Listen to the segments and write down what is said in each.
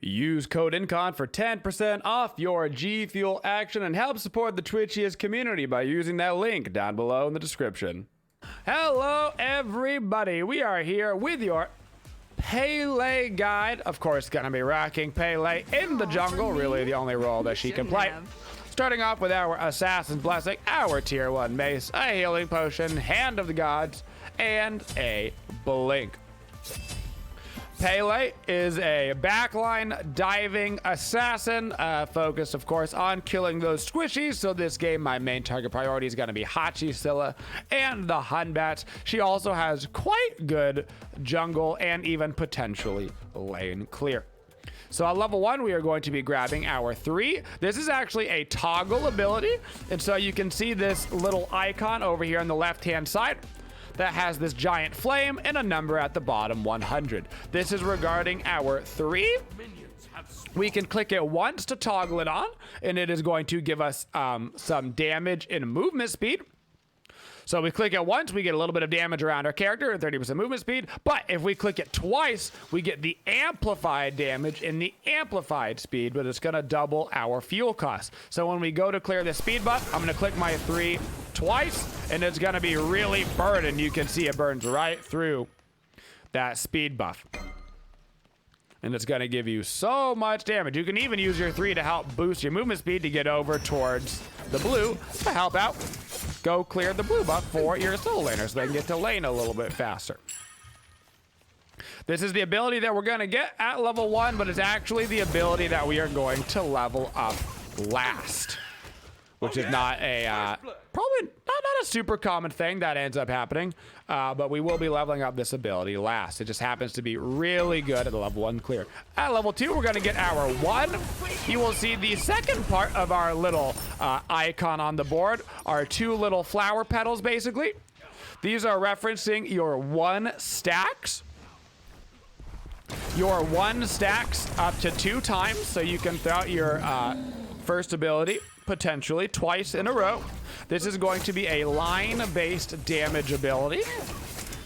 Use code Incon for 10% off your G Fuel action and help support the Twitchiest community by using that link down below in the description. Hello everybody, we are here with your Pele guide. Of course, gonna be rocking Pele in the jungle, really the only role that she can play. Starting off with our Assassin's Blessing, our tier 1 mace, a healing potion, Hand of the Gods, and a blink. Pele is a backline diving assassin, focused of course on killing those squishies. So this game, my main target priority is going to be Hachi, Scylla, and the Hun Bats. She also has quite good jungle and even potentially lane clear. So at level 1, we are going to be grabbing our 3. This is actually a toggle ability. And so you can see this little icon over here on the left-hand side that has this giant flame and a number at the bottom, 100. This is regarding our 3. We can click it once to toggle it on, and it is going to give us some damage and movement speed. So we click it once, we get a little bit of damage around our character and 30% movement speed. But if we click it twice, we get the amplified damage and the amplified speed, but it's gonna double our fuel cost. So when we go to clear the speed buff, I'm gonna click my 3 twice, and it's gonna be really burning. You can see it burns right through that speed buff. And it's gonna give you so much damage. You can even use your 3 to help boost your movement speed to get over towards the blue to help out. Go clear the blue buff for your solo laner so they can get to lane a little bit faster. This is the ability that we're gonna get at level 1, but it's actually the ability that we are going to level up last, which is not a probably not a super common thing that ends up happening, but we will be leveling up this ability last. It just happens to be really good at level 1 clear. At level 2, we're gonna get our 1. You will see the second part of our little icon on the board are 2 little flower petals, basically. These are referencing your 1 stacks. Your 1 stacks up to 2 times, so you can throw out your first ability potentially twice in a row. This is going to be a line-based damage ability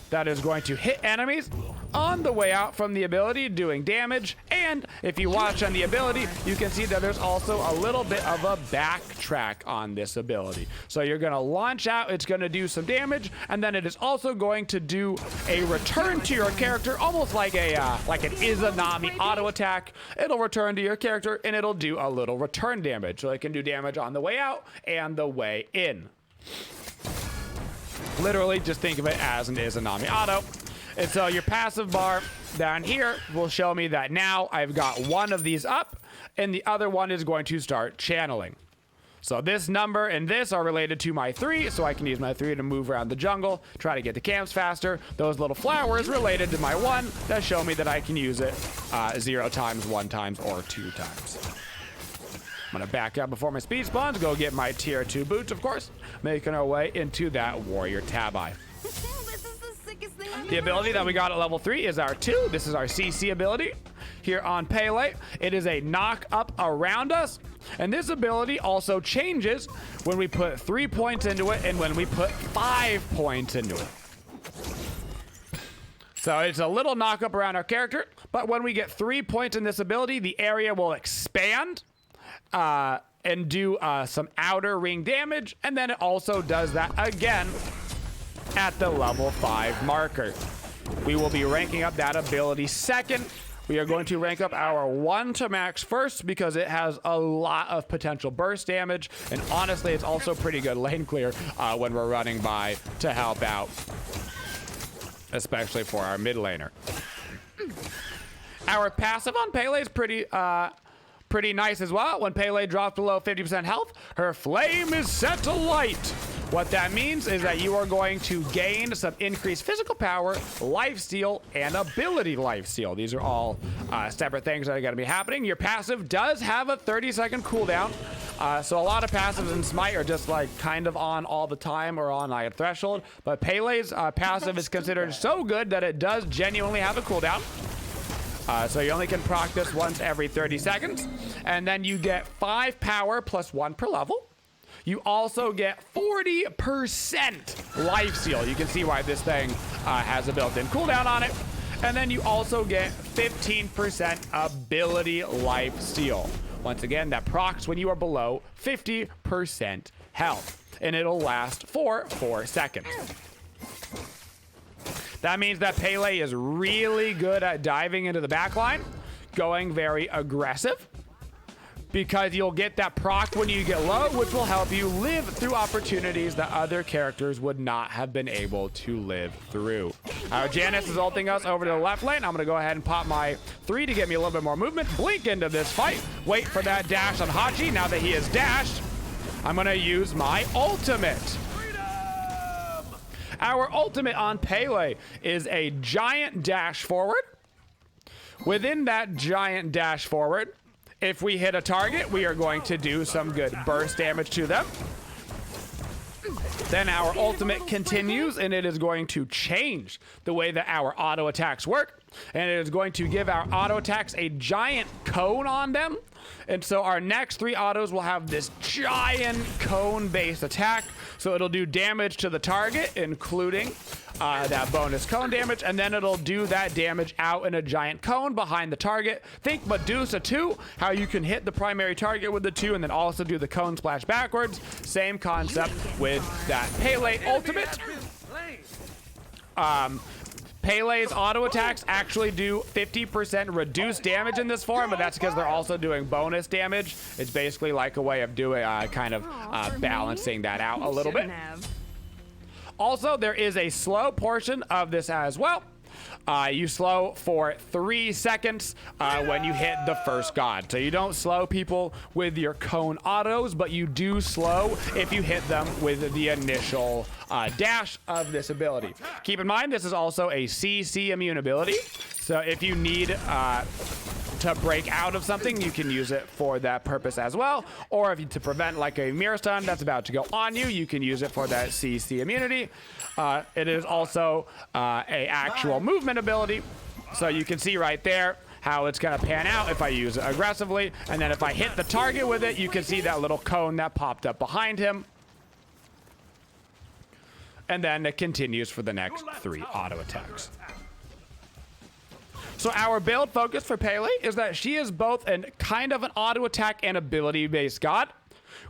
that is going to hit enemies on the way out from the ability, doing damage. And if you watch on the ability, you can see that there's also a little bit of a backtrack on this ability. So you're gonna launch out, it's gonna do some damage, and then it is also going to do a return to your character, almost like a like an Izanami auto attack. It'll return to your character and it'll do a little return damage. So it can do damage on the way out and the way in. Literally, just think of it as an Izanami auto. And so your passive bar down here will show me that now I've got 1 of these up, and the other one is going to start channeling. So this number and this are related to my 3, so I can use my 3 to move around the jungle, try to get to camps faster. Those little flowers related to my 1 that show me that I can use it 0 times, 1 times, or 2 times. I'm gonna back up before my speed spawns, go get my tier 2 boots, of course, making our way into that warrior tabi. The ability that we got at level 3 is our 2. This is our CC ability here on Pele. It is a knock up around us. And this ability also changes when we put 3 points into it and when we put 5 points into it. So it's a little knock up around our character, but when we get 3 points in this ability, the area will expand and do some outer ring damage. And then it also does that again at the level 5 marker. We will be ranking up that ability second. We are going to rank up our 1 to max first because it has a lot of potential burst damage, and honestly it's also pretty good lane clear when we're running by to help out, especially for our mid laner. Our passive on Pele is pretty nice as well. When Pele drops below 50% health, her flame is set to light. What that means is that you are going to gain some increased physical power, lifesteal, and ability lifesteal. These are all separate things that are going to be happening. Your passive does have a 30-second cooldown. So a lot of passives in Smite are just like kind of on all the time or on like a threshold. But Pele's passive is considered so good that it does genuinely have a cooldown. So you only can proc this once every 30 seconds. And then you get 5 power plus 1 per level. You also get 40% life steal. You can see why this thing has a built-in cooldown on it. And then you also get 15% ability life steal. Once again, that procs when you are below 50% health, and it'll last for 4 seconds. That means that Pele is really good at diving into the backline, going very aggressive, because you'll get that proc when you get low, which will help you live through opportunities that other characters would not have been able to live through. Janice is ulting us over to the left lane. I'm going to go ahead and pop my 3 to get me a little bit more movement. Blink into this fight. Wait for that dash on Hachi. Now that he is dashed, I'm going to use my ultimate. Our ultimate on Pele is a giant dash forward. Within that giant dash forward, if we hit a target, we are going to do some good burst damage to them. Then our ultimate continues, and it is going to change the way that our auto attacks work. And it is going to give our auto attacks a giant cone on them. And so our next 3 autos will have this giant cone-based attack. So it'll do damage to the target, including that bonus cone damage, and then it'll do that damage out in a giant cone behind the target. Think Medusa 2, how you can hit the primary target with the 2 and then also do the cone splash backwards. Same concept with that Pele ultimate. Pele's auto attacks actually do 50% reduced damage in this form, but that's because they're also doing bonus damage. It's basically like a way of doing balancing that out a little bit. Also, there is a slow portion of this as well. You slow for 3 seconds when you hit the first god. So you don't slow people with your cone autos, but you do slow if you hit them with the initial dash of this ability. Keep in mind, this is also a CC immune ability. So if you need to break out of something, you can use it for that purpose as well. Or if you, to prevent like a mirror stun that's about to go on you, you can use it for that CC immunity. It is also a actual movement ability. So you can see right there how it's gonna pan out if I use it aggressively. And then if I hit the target with it, you can see that little cone that popped up behind him. And then it continues for the next 3 auto attacks. So our build focus for Pele is that she is both kind of an auto attack and ability based god.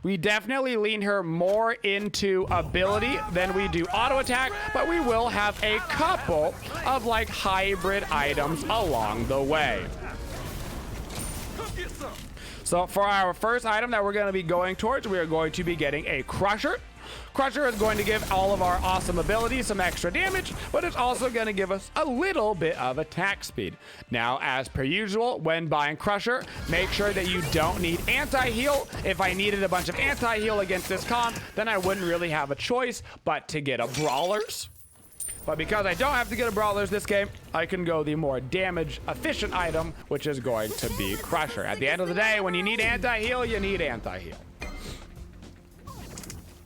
We definitely lean her more into ability than we do auto attack, but we will have a couple of like hybrid items along the way. So for our first item that we're going to be going towards, we are going to be getting a Crusher. Crusher is going to give all of our awesome abilities some extra damage, but it's also going to give us a little bit of attack speed. Now, as per usual, when buying Crusher, make sure that you don't need anti-heal. If I needed a bunch of anti-heal against this comp, then I wouldn't really have a choice but to get a Brawlers. But because I don't have to get a Brawlers this game, I can go the more damage efficient item, which is going to be Crusher. At the end of the day, when you need anti-heal, you need anti-heal.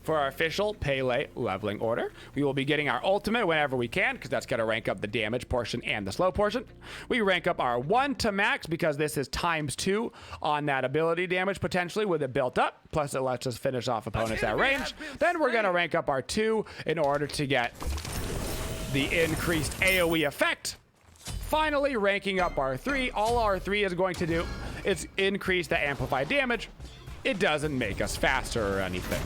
For our official Pele leveling order, we will be getting our ultimate whenever we can, because that's going to rank up the damage portion and the slow portion. We rank up our 1 to max because this is ×2 on that ability damage potentially with it built up. Plus it lets us finish off opponents at range. Then we're going to rank up our 2 in order to get the increased AoE effect. Finally, ranking up our 3. All our 3 is going to do is increase the amplified damage. It doesn't make us faster or anything.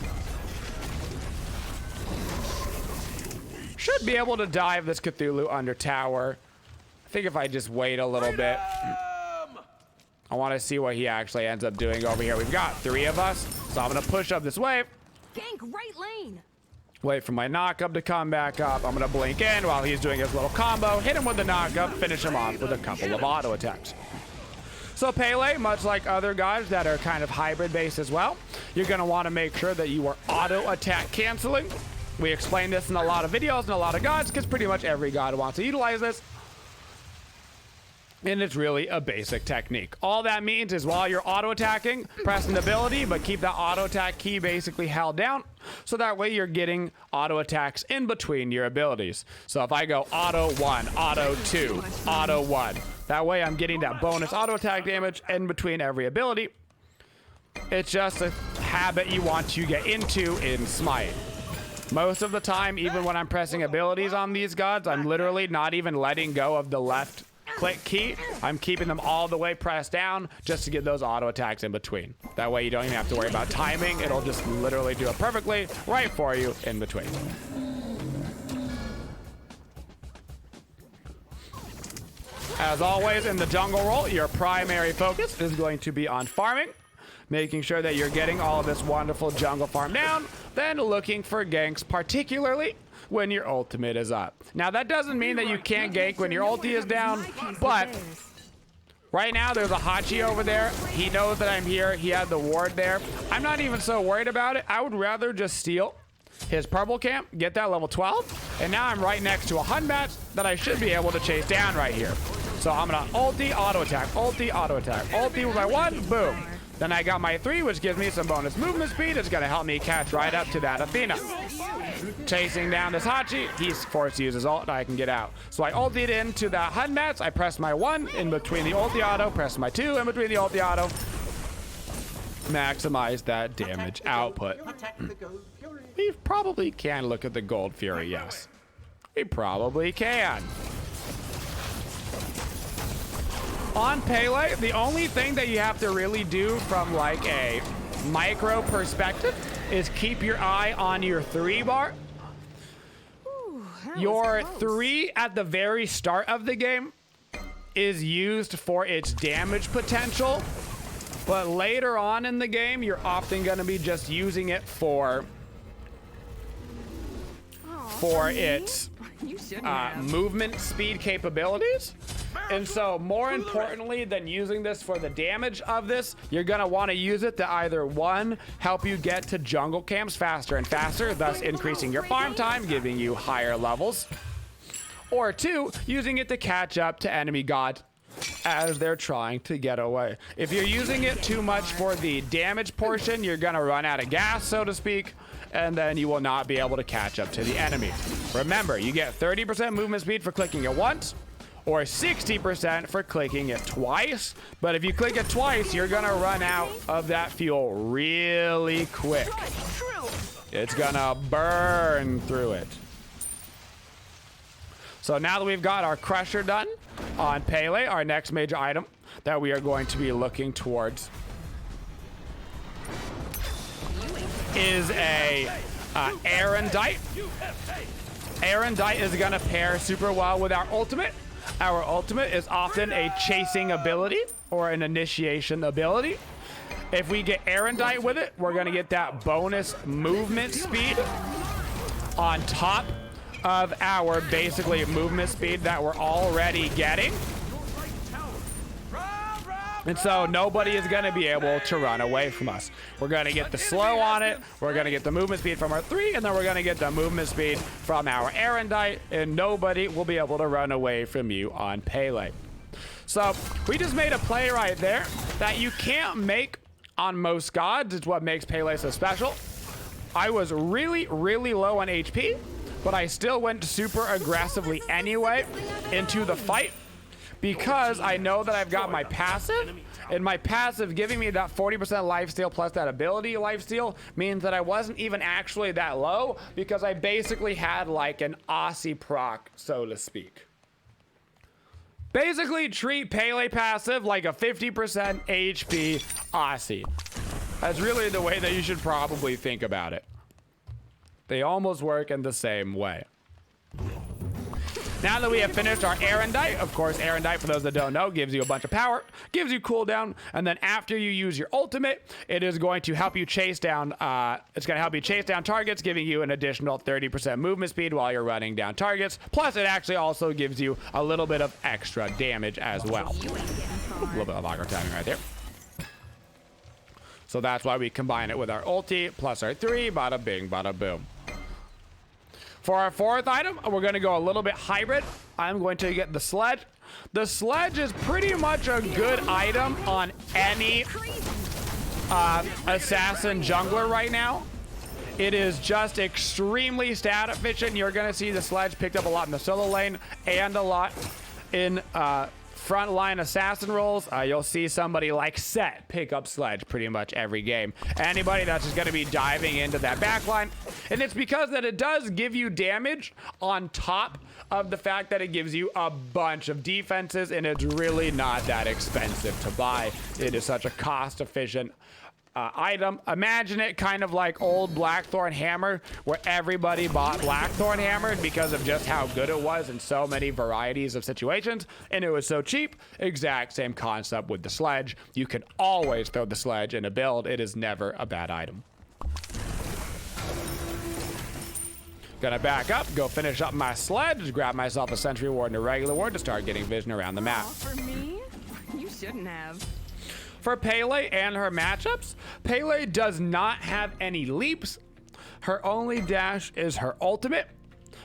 Should be able to dive this Cthulhu under tower. I think if I just wait a little bit. I want to see what he actually ends up doing over here. We've got 3 of us, so I'm going to push up this wave. Gank right lane. Wait for my knock-up to come back up. I'm going to blink in while he's doing his little combo. Hit him with the knock-up, finish him off with a couple of auto attacks. So Pele, much like other guys that are kind of hybrid-based as well, you're going to want to make sure that you are auto attack canceling. We explain this in a lot of videos and a lot of gods because pretty much every god wants to utilize this. And it's really a basic technique. All that means is while you're auto attacking, press an ability, but keep that auto attack key basically held down. So that way you're getting auto attacks in between your abilities. So if I go auto 1, auto 2, auto 1, that way I'm getting that bonus auto attack damage in between every ability. It's just a habit you want to get into in Smite. Most of the time, even when I'm pressing abilities on these gods, I'm literally not even letting go of the left click key. I'm keeping them all the way pressed down just to get those auto attacks in between. That way you don't even have to worry about timing. It'll just literally do it perfectly right for you in between. As always in the jungle role, your primary focus is going to be on farming, making sure that you're getting all of this wonderful jungle farm down, then looking for ganks, particularly when your ultimate is up. Now, that doesn't mean that you can't gank when your ulti is down, but right now there's a Hachi over there. He knows that I'm here. He had the ward there. I'm not even so worried about it. I would rather just steal his purple camp, get that level 12, and now I'm right next to a Hunbat that I should be able to chase down right here. So I'm gonna ulti, auto attack, ulti, auto attack, ulti with my 1, boom. Then I got my 3, which gives me some bonus movement speed. It's gonna help me catch right up to that Athena. Chasing down this Hachi, he's forced to use his ult, and I can get out. So I ultied into that Hunbats. I press my 1 in between the ulti auto, press my 2 in between the ulti auto. Maximize that damage output. We probably can look at the Gold Fury, yes. We probably can. On Pele, the only thing that you have to really do from like a micro perspective is keep your eye on your 3 bar. Your 3 at the very start of the game is used for its damage potential, but later on in the game, you're often going to be just using it for its movement speed capabilities. And so more importantly than using this for the damage of this, you're going to want to use it to either 1, help you get to jungle camps faster and faster, thus increasing your farm time, giving you higher levels, or 2, using it to catch up to enemy gods as they're trying to get away. If you're using it too much for the damage portion, you're going to run out of gas, so to speak, and then you will not be able to catch up to the enemy. Remember, you get 30% movement speed for clicking it once, or 60% for clicking it twice. But if you click it twice, you're gonna run out of that fuel really quick. It's gonna burn through it. So now that we've got our Crusher done on Pele, our next major item that we are going to be looking towards is a Erendite. Erendite is gonna pair super well with our ultimate. Our ultimate is often a chasing ability or an initiation ability. If we get Erendite with it, we're gonna get that bonus movement speed on top of our basically movement speed that we're already getting. And so nobody is going to be able to run away from us. We're going to get the slow on it. We're going to get the movement speed from our 3, and then we're going to get the movement speed from our Erendite, and nobody will be able to run away from you on Pele. So we just made a play right there that you can't make on most gods. It's what makes Pele so special. I was really, really low on HP, but I still went super aggressively anyway into the fight, because I know that I've got my passive, and my passive giving me that 40% lifesteal plus that ability lifesteal means that I wasn't even actually that low, because I basically had like an Aussie proc, so to speak. Basically treat Pele passive like a 50% HP Aussie. That's really the way that you should probably think about it. They almost work in the same way. Now that we have finished our Erendite, of course, Erendite, for those that don't know, gives you a bunch of power, gives you cooldown, and then after you use your ultimate, it is going to help you chase down, targets, giving you an additional 30% movement speed while you're running down targets. Plus, it actually also gives you a little bit of extra damage as well. A little bit of aggro timing right there. So that's why we combine it with our ulti, plus our 3, bada bing, bada boom. For our 4th item, we're going to go a little bit hybrid. I'm going to get the sledge. The sledge is pretty much a good item on any assassin jungler right now. It is just extremely stat efficient. You're going to see the sledge picked up a lot in the solo lane and a lot in frontline assassin roles, you'll see somebody like Set pick up Sledge pretty much every game. Anybody that's just going to be diving into that backline. And it's because that it does give you damage on top of the fact that it gives you a bunch of defenses, and it's really not that expensive to buy. It is such a cost-efficient item. Imagine it kind of like old Blackthorn Hammer, where everybody bought Blackthorn Hammer because of just how good it was in so many varieties of situations, and it was so cheap. Exact same concept with the Sledge. You can always throw the Sledge in a build. It is never a bad item. Gonna back up, go finish up my Sledge, grab myself a Sentry Ward and a regular ward to start getting vision around the map. For me? You shouldn't have. For Pele and her matchups, Pele does not have any leaps. Her only dash is her ultimate,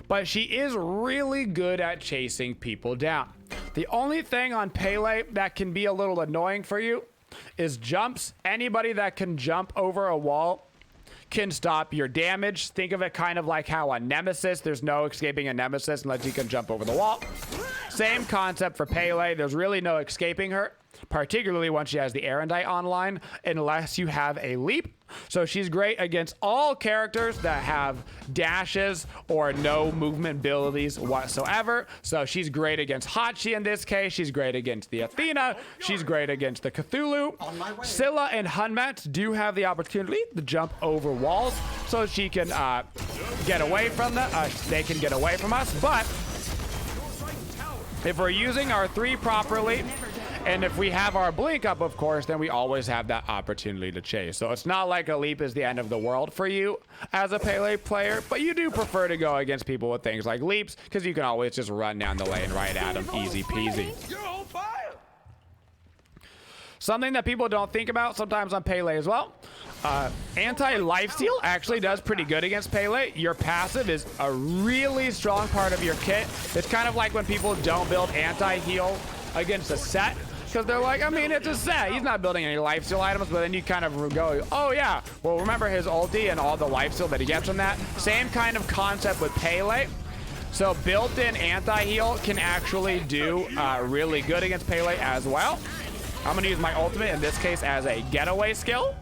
but she is really good at chasing people down. The only thing on Pele that can be a little annoying for you is jumps. Anybody that can jump over a wall can stop your damage. Think of it kind of like how on Nemesis, there's no escaping a Nemesis unless you can jump over the wall. Same concept for Pele. There's really no escaping her, particularly once she has the Erendite online, unless you have a leap. So she's great against all characters that have dashes or no movement abilities whatsoever. So she's great against Hachi in this case. She's great against the Athena. She's great against the Cthulhu. Scylla and Hunmet do have the opportunity to jump over walls, so she can get away from them. They can get away from us, but if we're using our 3 properly, and if we have our blink up, of course, then we always have that opportunity to chase. So it's not like a leap is the end of the world for you as a Pele player, but you do prefer to go against people with things like leaps, because you can always just run down the lane right at them, easy peasy. Something that people don't think about sometimes on Pele as well. Anti-lifesteal actually does pretty good against Pele. Your passive is a really strong part of your kit. It's kind of like when people don't build anti-heal against a Set, because they're like, I mean, it's a Set. He's not building any lifesteal items, but then you kind of go, oh yeah, well, remember his ulti and all the lifesteal that he gets from that? Same kind of concept with Pele. So built-in anti-heal can actually do really good against Pele as well. I'm going to use my ultimate, in this case, as a getaway skill.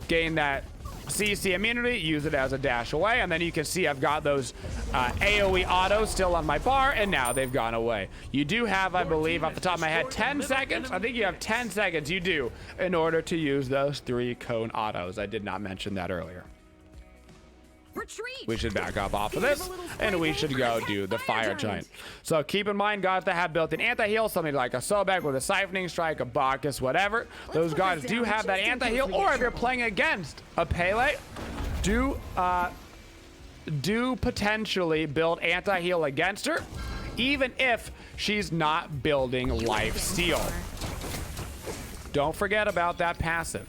Gain that CC immunity, use it as a dash away, and then you can see I've got those AoE autos still on my bar, and now they've gone away. You do have, I believe, off the top of my head, 10 seconds. I think you have 10 seconds, you do, in order to use those 3 cone autos. I did not mention that earlier. Retreat. We should back up off of this, and we should go do the Fire Giant. So keep in mind, guys that have built-in anti-heal, something like a Sobek with a Siphoning Strike, a Bacchus, whatever. Those guys do have that anti-heal, or if you're playing against a Pele, do potentially build anti-heal against her, even if she's not building life steal. Don't forget about that passive.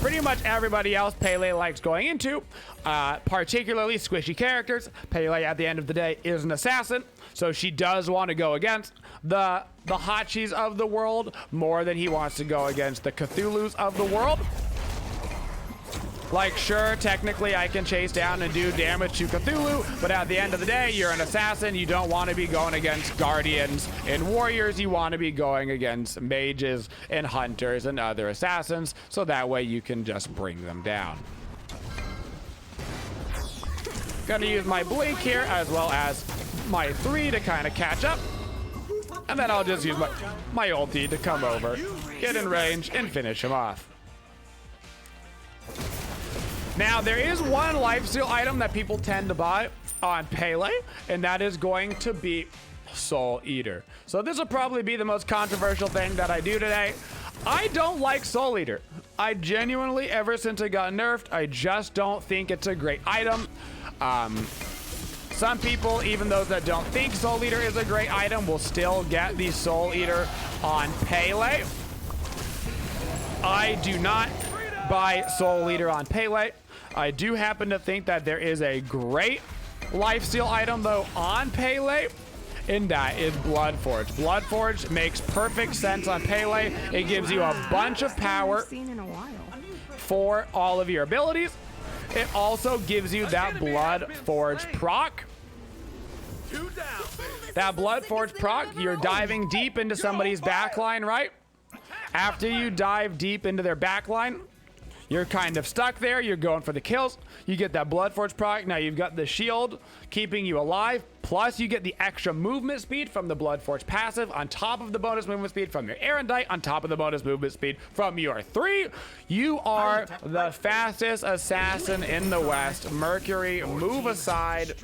Pretty much everybody else Pele likes going into, particularly squishy characters. Pele, at the end of the day, is an assassin, so she does want to go against the Hachis of the world more than he wants to go against the Cthulhus of the world. Like, sure, technically I can chase down and do damage to Cthulhu, but at the end of the day, you're an assassin. You don't want to be going against guardians and warriors. You want to be going against mages and hunters and other assassins, so that way you can just bring them down. Gonna use my blink here as well as my 3 to kind of catch up. And then I'll just use my ulti to come over, get in range, and finish him off. Now, there is one lifesteal item that people tend to buy on Pele, and that is going to be Soul Eater. So this will probably be the most controversial thing that I do today. I don't like Soul Eater. I genuinely, ever since it got nerfed, I just don't think it's a great item. Some people, even those that don't think Soul Eater is a great item, will still get the Soul Eater on Pele. I do not buy Soul Eater on Pele. I do happen to think that there is a great lifesteal item, though, on Pele, and that is Bloodforge. Bloodforge makes perfect sense on Pele. It gives you a bunch of power for all of your abilities. It also gives you that Bloodforge proc, That Bloodforge proc, you're diving deep into somebody's backline, right? After you dive deep into their backline, you're kind of stuck there. You're going for the kills. You get that Bloodforge proc. Now you've got the shield keeping you alive. Plus you get the extra movement speed from the Bloodforge passive on top of the bonus movement speed from your Erendite on top of the bonus movement speed from your 3. You are the fastest assassin in the West. Mercury, move aside.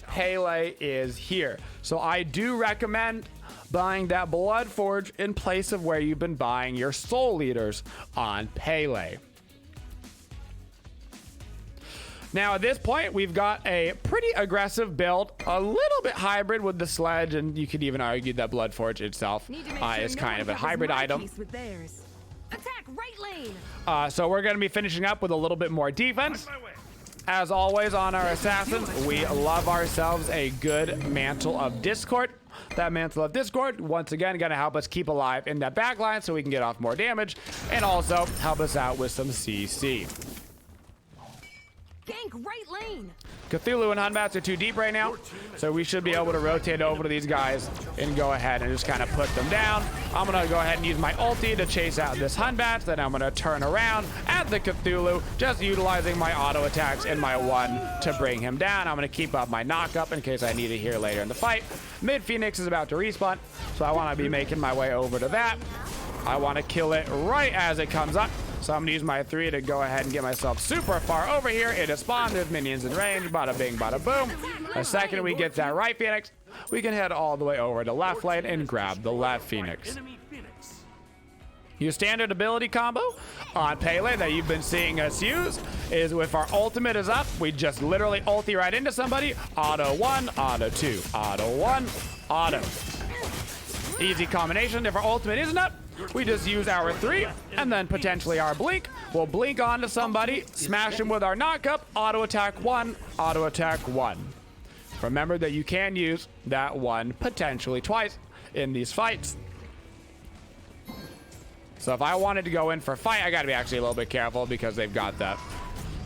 Pele is here. So I do recommend buying that Bloodforge in place of where you've been buying your Soul Leaders on Pele. Now at this point, we've got a pretty aggressive build, a little bit hybrid with the sledge, and you could even argue that Bloodforge itself is kind of a hybrid item. Attack right lane. So we're going to be finishing up with a little bit more defense. As always on our assassins, we love ourselves a good Mantle of Discord. That Mantle of Discord, once again, going to help us keep alive in that backline so we can get off more damage, and also help us out with some CC. Gank right lane. Cthulhu and Hunbats are too deep right now, so we should be able to rotate over to these guys and go ahead and just kind of put them down. I'm going to go ahead and use my ulti to chase out this Hunbats, then I'm going to turn around at the Cthulhu, just utilizing my auto attacks and my 1 to bring him down. I'm going to keep up my knock-up in case I need it here later in the fight. Mid Phoenix is about to respawn, so I want to be making my way over to that. I want to kill it right as it comes up. So I'm going to use my 3 to go ahead and get myself super far over here. It has spawned. There's minions in range. Bada bing, bada boom. The second we get that right Phoenix, we can head all the way over to left lane and grab the left Phoenix. Your standard ability combo on Pele that you've been seeing us use is if our ultimate is up, we just literally ulti right into somebody. Auto 1, auto 2, auto 1, auto. Easy combination. If our ultimate isn't up, we just use our 3 and then potentially our blink. We'll blink onto somebody, smash him with our knock-up, auto attack 1, auto attack 1. Remember that you can use that 1 potentially twice in these fights. So if I wanted to go in for a fight, I got to be actually a little bit careful because they've got the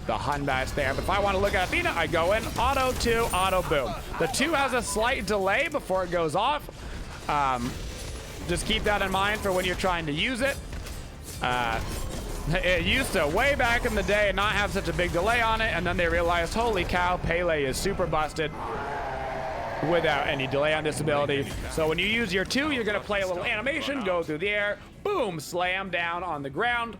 Hunbats there. But if I want to look at Athena, I go in, auto 2, auto boom. The 2 has a slight delay before it goes off. Just keep that in mind for when you're trying to use it. It used to, way back in the day, not have such a big delay on it, and then they realized, holy cow, Pele is super busted without any delay on this ability. So when you use your 2, you're going to play a little animation, go through the air, boom, slam down on the ground,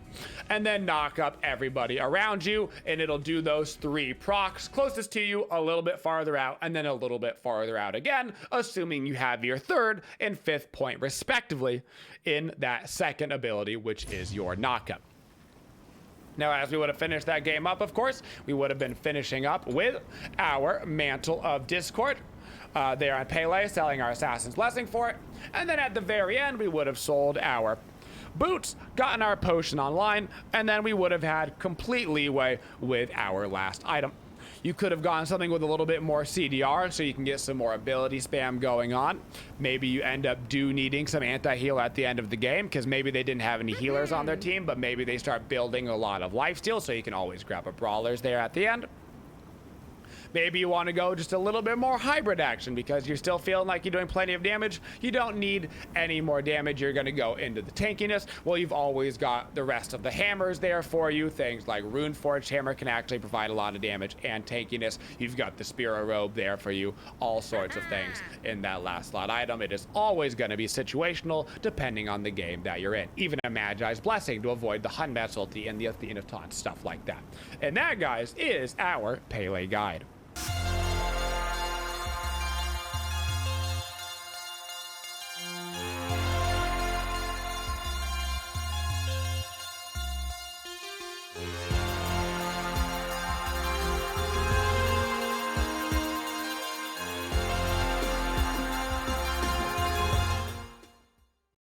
and then knock up everybody around you, and it'll do those 3 procs closest to you, a little bit farther out, and then a little bit farther out again, assuming you have your 3rd and 5th point respectively in that second ability, which is your knockup. Now, as we would have finished that game up, of course, we would have been finishing up with our Mantle of Discord. There on Pele, selling our Assassin's Blessing for it. And then at the very end, we would have sold our boots, gotten our potion online, and then we would have had complete leeway with our last item. You could have gotten something with a little bit more CDR so you can get some more ability spam going on. Maybe you end up needing some anti-heal at the end of the game because maybe they didn't have any healers on their team, but maybe they start building a lot of lifesteal so you can always grab a brawlers there at the end. Maybe you want to go just a little bit more hybrid action because you're still feeling like you're doing plenty of damage. You don't need any more damage. You're going to go into the tankiness. Well, you've always got the rest of the hammers there for you. Things like Runeforged Hammer can actually provide a lot of damage and tankiness. You've got the Spiro Robe there for you. All sorts of things in that last slot item. It is always going to be situational depending on the game that you're in. Even a Magi's Blessing to avoid the Hunbats ulti and the Athena taunt, stuff like that. And that, guys, is our Pele guide.